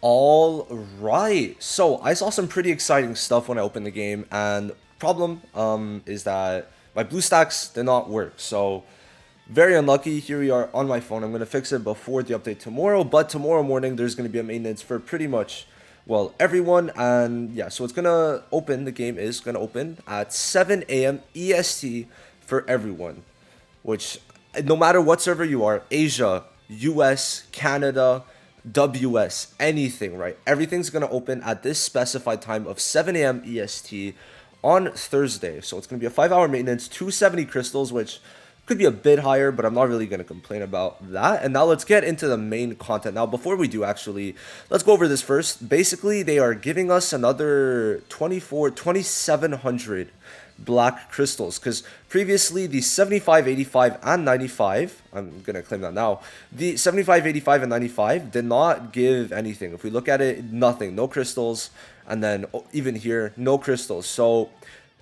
All right. So I saw some pretty exciting stuff when I opened the game, and problem is that my blue stacks did not work. So very unlucky. Here we are on my phone. I'm gonna fix it before the update tomorrow, but tomorrow morning there's gonna be a maintenance for pretty much well everyone, and yeah. So it's gonna open. The game is gonna open at 7 a.m. EST for everyone, which no matter what server you are, Asia, US, Canada, WS, anything, right? Everything's going to open at this specified time of 7 a.m. EST on Thursday. So it's going to be a 5-hour maintenance, 270 crystals, which could be a bit higher, but I'm not really going to complain about that. And now let's get into the main content. Now, before we do, actually, let's go over this first. Basically, they are giving us another 2,700 black crystals, because previously the 75, 85, and 95, I'm gonna claim that now, the 75, 85, and 95 did not give anything. If we look at it, nothing, no crystals. And then even here, no crystals. So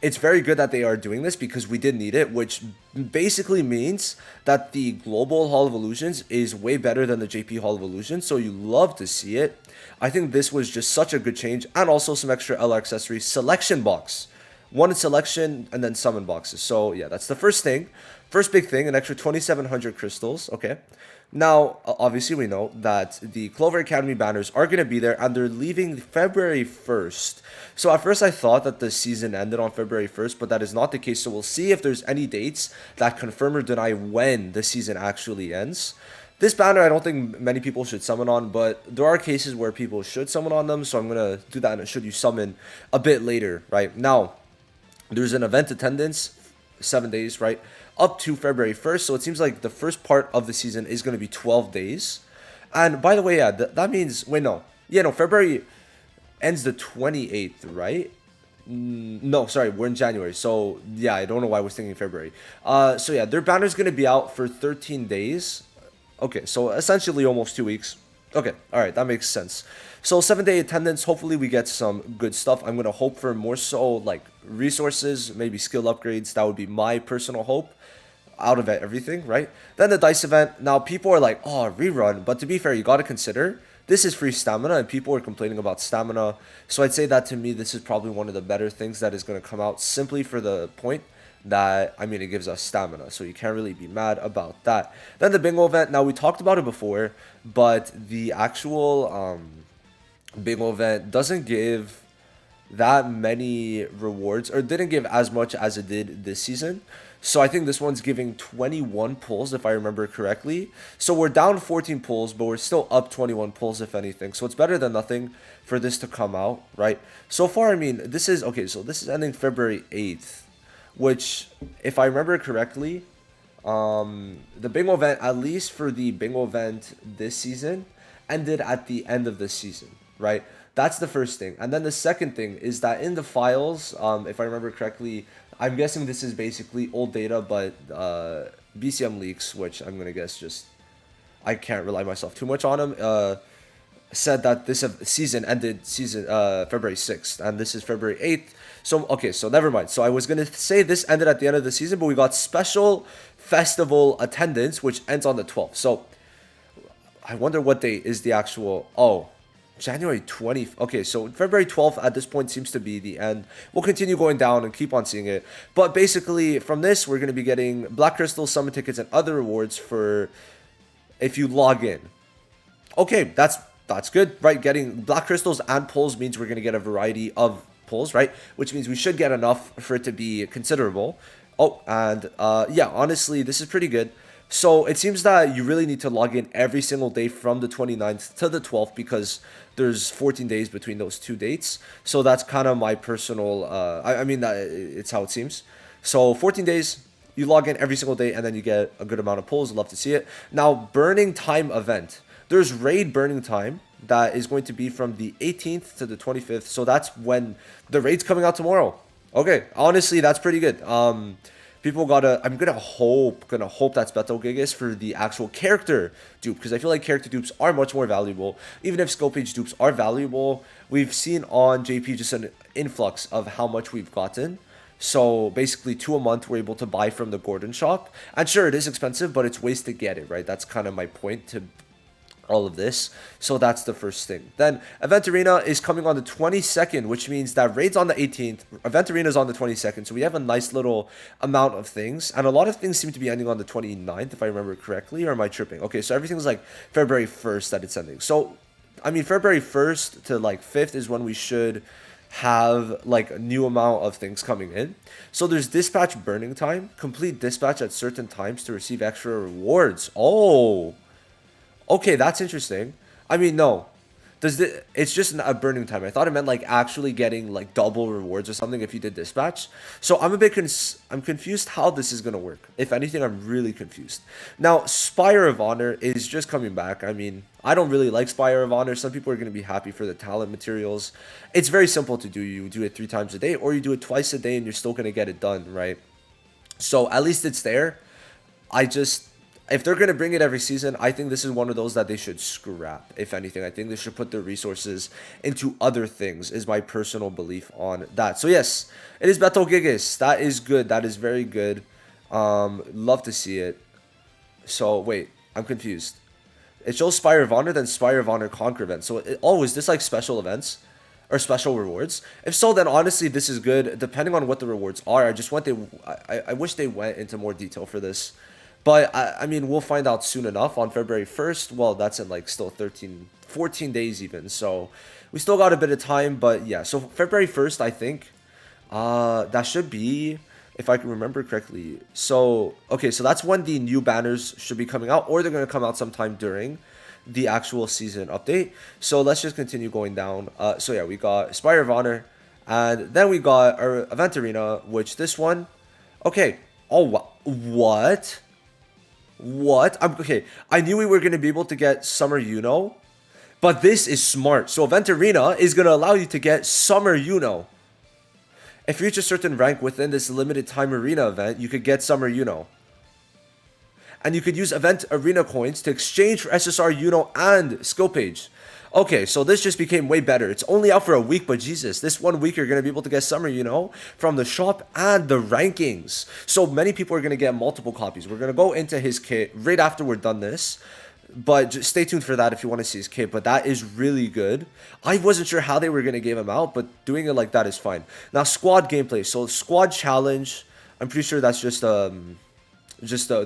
it's very good that they are doing this because we did need it, which basically means that the global Hall of Illusions is way better than the JP Hall of Illusions, so you love to see it. I think this was just such a good change, and also some extra LR accessories. Selection box, one in selection, and then summon boxes. So yeah, that's the first thing. First big thing, an extra 2,700 crystals. Okay. Now, obviously, we know that the Clover Academy banners are going to be there, and they're leaving February 1st. So at first I thought that the season ended on February 1st, but that is not the case. So we'll see if there's any dates that confirm or deny when the season actually ends. This banner, I don't think many people should summon on, but there are cases where people should summon on them. So I'm going to do that and should you summon a bit later, right? Now, there's an event attendance, 7 days, right? Up to February 1st. So it seems like the first part of the season is going to be 12 days. And by the way, yeah, that means, wait, no. Yeah, no, February ends the 28th, right? No, sorry, we're in January. So yeah, I don't know why I was thinking February. So yeah, their banner's going to be out for 13 days. Okay, so essentially almost 2 weeks. Okay, all right, that makes sense. So 7 day attendance. Hopefully we get some good stuff. I'm gonna hope for more so like resources, maybe skill upgrades. That would be my personal hope out of it, everything, right? Then the dice event. Now people are like, oh, rerun, but to be fair, you got to consider this is free stamina, and people are complaining about stamina. So I'd say that to me, this is probably one of the better things that is going to come out, simply for the point that, I mean, it gives us stamina, so you can't really be mad about that. Then the bingo event. Now we talked about it before, but the actual bingo event doesn't give that many rewards, or didn't give as much as it did this season. So I think this one's giving 21 pulls, if I remember correctly. So we're down 14 pulls, but we're still up 21 pulls, if anything. So it's better than nothing for this to come out, right? So far, I mean, this is okay. So this is ending February 8th, which, if I remember correctly, the bingo event, at least for the bingo event this season, ended at the end of the season, right? That's the first thing. And then the second thing is that in the files, if I remember correctly, I'm guessing this is basically old data, but BCM leaks, which I'm gonna guess just I can't rely myself too much on them. Said that this season ended February 6th, and this is February 8th. So okay, so never mind. So I was gonna say this ended at the end of the season, but we got special festival attendance, which ends on the 12th. So I wonder what day is the actual. Oh, January 20th. Okay, so February 12th at this point seems to be the end. We'll continue going down and keep on seeing it. But basically, from this, we're going to be getting Black Crystal, summon tickets, and other rewards for if you log in. Okay, that's good, right? Getting Black Crystals and pulls means we're going to get a variety of pulls, right? Which means we should get enough for it to be considerable. Oh, and yeah, honestly, this is pretty good. So it seems that you really need to log in every single day from the 29th to the 12th, because there's 14 days between those two dates. So that's kind of my personal, I mean, that it's how it seems. So 14 days, you log in every single day, and then you get a good amount of pulls. Love to see it. Now, burning time event. There's raid burning time that is going to be from the 18th to the 25th. So that's when the raid's coming out tomorrow. Okay, honestly, that's pretty good. People gotta. I'm gonna hope that's Beto Gigas for the actual character dupe, because I feel like character dupes are much more valuable. Even if skill page dupes are valuable, we've seen on JP just an influx of how much we've gotten. So basically, 2 a month we're able to buy from the Gordon shop, and sure, it is expensive, but it's ways to get it, right? That's kind of my point. To all of this. So that's the first thing. Then Event Arena is coming on the 22nd, which means that Raid's on the 18th. Event Arena is on the 22nd. So we have a nice little amount of things. And a lot of things seem to be ending on the 29th, if I remember correctly. Or am I tripping? Okay, so everything's like February 1st that it's ending. So, I mean, February 1st to like 5th is when we should have like a new amount of things coming in. So there's dispatch burning time. Complete dispatch at certain times to receive extra rewards. Oh, okay, that's interesting. I mean, no. It's just a burning time. I thought it meant like actually getting like double rewards or something if you did dispatch. So I'm confused how this is gonna work. If anything, I'm really confused. Now, Spire of Honor is just coming back. I mean, I don't really like Spire of Honor. Some people are gonna be happy for the talent materials. It's very simple to do. You do it 3 times a day, or you do it twice a day, and you're still gonna get it done, right? So at least it's there. If they're going to bring it every season, I think this is one of those that they should scrap. If anything, I think they should put their resources into other things, is my personal belief on that. So yes, it is Beto Gigas. That is good. That is very good. Love to see it. So wait, I'm confused. It shows Spire of Honor, then Spire of Honor Conquer event. So is this like special events? Or special rewards? If so, then honestly, this is good. Depending on what the rewards are, I wish they went into more detail for this. But, I mean, we'll find out soon enough on February 1st. Well, that's in, like, still 14 days even. So, we still got a bit of time. But, yeah. So, February 1st, I think, that should be, if I can remember correctly. So, okay. So, that's when the new banners should be coming out. Or they're going to come out sometime during the actual season update. So, let's just continue going down. So, yeah, we got Spire of Honor. And then we got our Event Arena, which this one... Okay. Oh, what? What? Okay, I knew we were going to be able to get Summer YUNO, but this is smart. So Event Arena is going to allow you to get Summer YUNO. If you reach a certain rank within this limited time arena event, you could get Summer YUNO. And you could use Event Arena coins to exchange for SSR YUNO and skill page. Okay, so this just became way better. It's only out for a week, but Jesus, this 1 week you're going to be able to get Summer, from the shop and the rankings. So many people are going to get multiple copies. We're going to go into his kit right after we're done this. But just stay tuned for that if you want to see his kit. But that is really good. I wasn't sure how they were going to give him out, but doing it like that is fine. Now, squad gameplay. So squad challenge, I'm pretty sure that's just the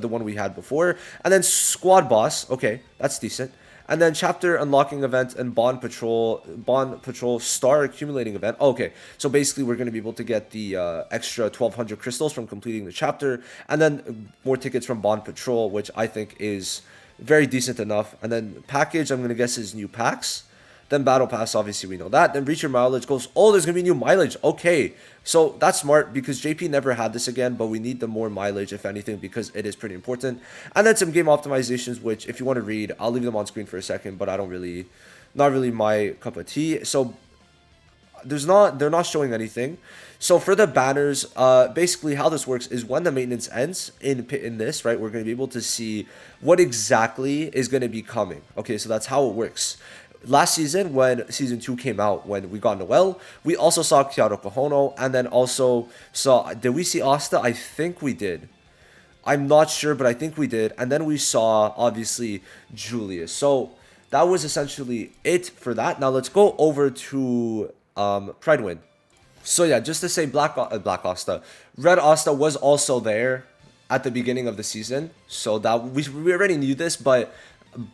one we had before. And then squad boss. Okay, that's decent. And then chapter unlocking event and bond patrol star accumulating event. Okay, so basically we're going to be able to get the extra 1200 crystals from completing the chapter, and then more tickets from bond patrol, which I think is very decent enough. And then package, I'm going to guess, is new packs. Then battle pass, obviously we know that. Then reach your mileage goals. Oh, there's going to be new mileage. Okay, so that's smart because JP never had this again, but we need the more mileage, if anything, because it is pretty important. And then some game optimizations, which if you want to read, I'll leave them on screen for a second, but not really my cup of tea. So they're not showing anything. So for the banners, basically how this works is when the maintenance ends in this, right, we're going to be able to see what exactly is going to be coming. Okay, so that's how it works. Last season, when Season 2 came out, when we got Noel, we also saw Kiaro Kohono, and then also saw... Did we see Asta? I think we did. I'm not sure, but I think we did. And then we saw, obviously, Julius. So, that was essentially it for that. Now, let's go over to Pride Win. So, yeah, just to say, Black Asta. Red Asta was also there at the beginning of the season. So, that we already knew this, but...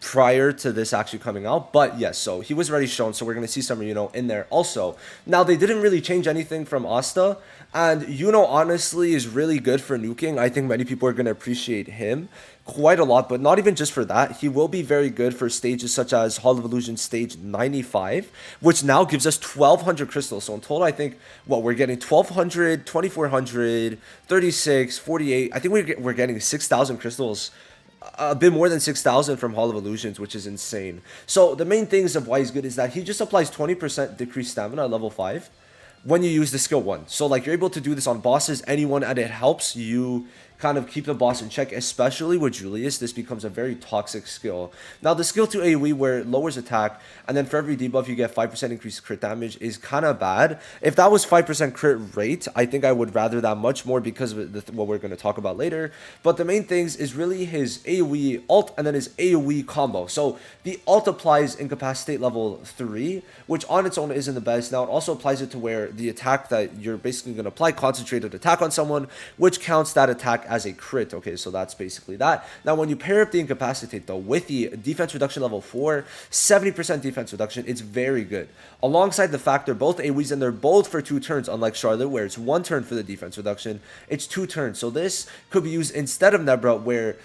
prior to this actually coming out. But yes, so he was already shown, so we're going to see Summer Yuno in there also. Now, they didn't really change anything from Asta, and Yuno honestly is really good for nuking. I think many people are going to appreciate him quite a lot, but not even just for that. He will be very good for stages such as Hall of Illusion stage 95, which now gives us 1200 crystals. So in total, I think we're getting 1200, 2400, 36, 48. I think we're getting 6000 crystals, a bit more than 6,000 from Hall of Illusions, which is insane. So the main things of why he's good is that he just applies 20% decreased stamina at level 5 when you use the skill 1. So like you're able to do this on bosses, anyone, and it helps you kind of keep the boss in check, especially with Julius. This becomes a very toxic skill. Now, the skill 2 AoE where it lowers attack, and then for every debuff you get 5% increased crit damage is kind of bad. If that was 5% crit rate, I think I would rather that much more because of what we're going to talk about later. But the main things is really his AoE ult and then his AoE combo. So the ult applies incapacitate level 3, which on its own isn't the best. Now, it also applies it to where the attack that you're basically going to apply concentrated attack on someone, which counts that attack as a crit. Okay, so that's basically that. Now, when you pair up the incapacitate though with the defense reduction level 4, 70% defense reduction, it's very good. Alongside the fact they're both AoEs and they're both for 2 turns, unlike Charlotte where it's 1 turn for the defense reduction, it's 2 turns. So this could be used instead of Nebra, where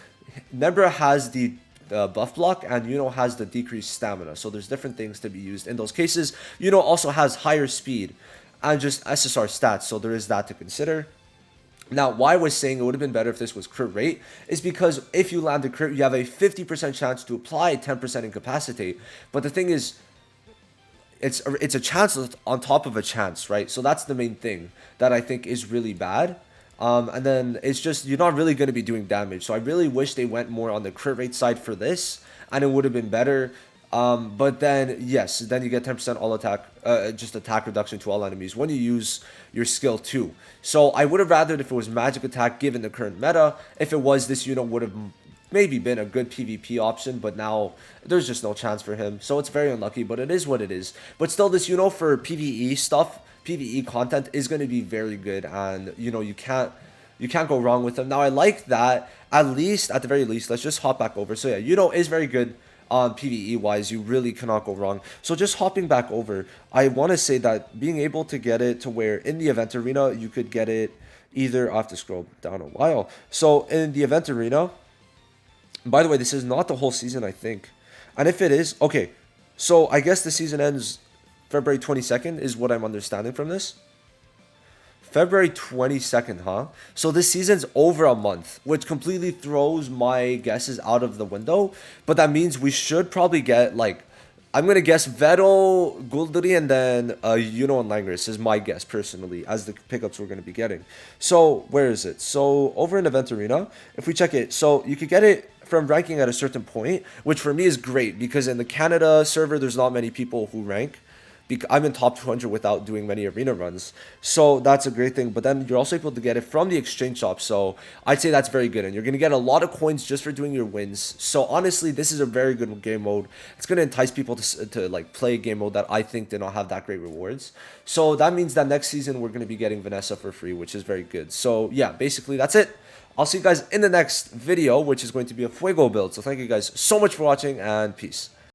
Nebra has the buff block and Yuno has the decreased stamina. So there's different things to be used in those cases. Yuno also has higher speed and just SSR stats, so there is that to consider. Now, why I was saying it would have been better if this was crit rate is because if you land a crit, you have a 50% chance to apply 10% incapacitate. But the thing is, it's a chance on top of a chance, right? So that's the main thing that I think is really bad. And then it's just, you're not really going to be doing damage. So I really wish they went more on the crit rate side for this, and it would have been better. But then, yes, then you get 10% all attack, just attack reduction to all enemies when you use your skill 2. So I would have rathered if it was magic attack given the current meta. If it was, this Yuno would have maybe been a good PvP option, but now there's just no chance for him. So it's very unlucky, but it is what it is. But still, this Yuno for PvE stuff, PvE content is going to be very good, and you know, you can't go wrong with him. Now, I like that, at the very least, let's just hop back over. So yeah, Yuno is very good on PvE wise. You really cannot go wrong. So just hopping back over, I want to say that being able to get it to where in the event arena you could get it either, I have to scroll down a while. So in the event arena, by the way, this is not the whole season, I think. And if it is, okay, so I guess the season ends February 22nd is what I'm understanding from this. February 22nd, huh? So this season's over a month, which completely throws my guesses out of the window. But that means we should probably get, like, I'm going to guess Vettel, Gulduri, and then Yuno and Langris is my guess, personally, as the pickups we're going to be getting. So, where is it? So, over in Event Arena, if we check it, so you could get it from ranking at a certain point, which for me is great, because in the Canada server, there's not many people who rank. I'm in top 200 without doing many arena runs, so that's a great thing. But then you're also able to get it from the exchange shop, so I'd say that's very good, and you're going to get a lot of coins just for doing your wins. So honestly, this is a very good game mode. It's going to entice people to like play a game mode that I think did not have that great rewards. So that means that next season we're going to be getting Vanessa for free, which is very good. So yeah, basically that's it. I'll see you guys in the next video, which is going to be a Fuego build. So thank you guys so much for watching, and peace.